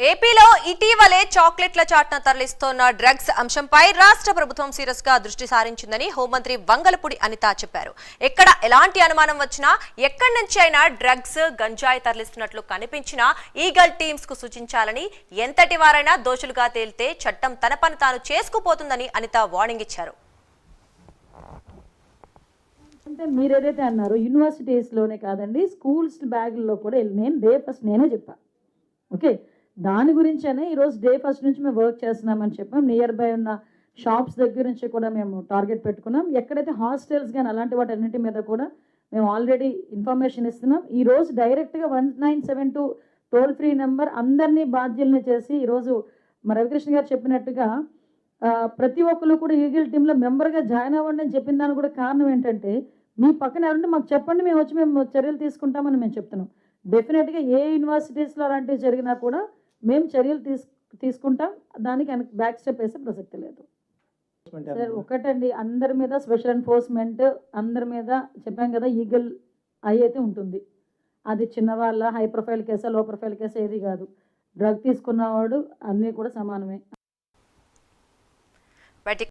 ఏపీలో ఇటీవలే చాక్లెట్ల చాట్న తరలిస్తోన్న డ్రగ్స్ అంశంపై రాష్ట్ర ప్రభుత్వం సీరియస్ గా దృష్టి సారించిందని హోంమంత్రి వంగలపూడి అనిత చెప్పారు. ఎక్కడ ఎలాంటి అనుమానం వచ్చినా ఎక్కడి నుంచి అయినా డ్రగ్స్ గంజాయి తరలిస్తున్నట్లు కనిపించినా ఈగల్ టీమ్స్ కు సూచించాలని, ఎంతటి వారైనా దోషులుగా తేలితే చట్టం తన పని తాను చేసుకుపోతుందని అనిత వార్నింగ్ ఇచ్చారు. అంటే మీరు ఏదైతే అన్నారో యూనివర్సిటీస్లోనే కాదండి, స్కూల్స్ బ్యాగుల్లో కూడా నేను డే ఫస్ట్ నేనే చెప్పాను. ఓకే, దాని గురించనే ఈరోజు డే ఫస్ట్ నుంచి మేము వర్క్ చేస్తున్నామని చెప్పాం. నియర్ బై ఉన్న షాప్స్ దగ్గర నుంచి కూడా మేము టార్గెట్ పెట్టుకున్నాం. ఎక్కడైతే హాస్టల్స్ కానీ అలాంటి వాటి అన్నింటి మీద కూడా మేము ఆల్రెడీ ఇన్ఫర్మేషన్ ఇస్తున్నాం. ఈరోజు డైరెక్ట్గా 1972 టోల్ ఫ్రీ నెంబర్ అందరినీ బాధ్యుల్ని చేసి ఈరోజు మా రవికృష్ణ గారు చెప్పినట్టుగా ప్రతి ఒక్కరు కూడా ఈగిల్ టీంలో మెంబర్గా జాయిన్ అవ్వండి అని చెప్పిన దానికి కూడా కారణం ఏంటంటే, మీ పక్కన ఎవరంటే మాకు చెప్పండి, మేము చర్యలు తీసుకుంటామని మేము చెప్తున్నాం. డెఫినెట్గా ఏ యూనివర్సిటీస్లో అలాంటివి జరిగినా కూడా మేము చర్యలు తీసుకుంటాం. దానికి బ్యాక్ స్టెప్ వేసే ప్రసక్తి లేదు. సార్ ఒకటండి, అందరి మీద స్పెషల్ ఎన్ఫోర్స్మెంట్, అందరి మీద చెప్పాం కదా, ఈగల్ ఐ అయితే ఉంటుంది. అది చిన్నవాళ్ళ హై ప్రొఫైల్ కేసా లో ప్రొఫైల్ కేసా ఏది కాదు. డ్రగ్ తీసుకున్నవాడు అన్నీ కూడా సమానమే.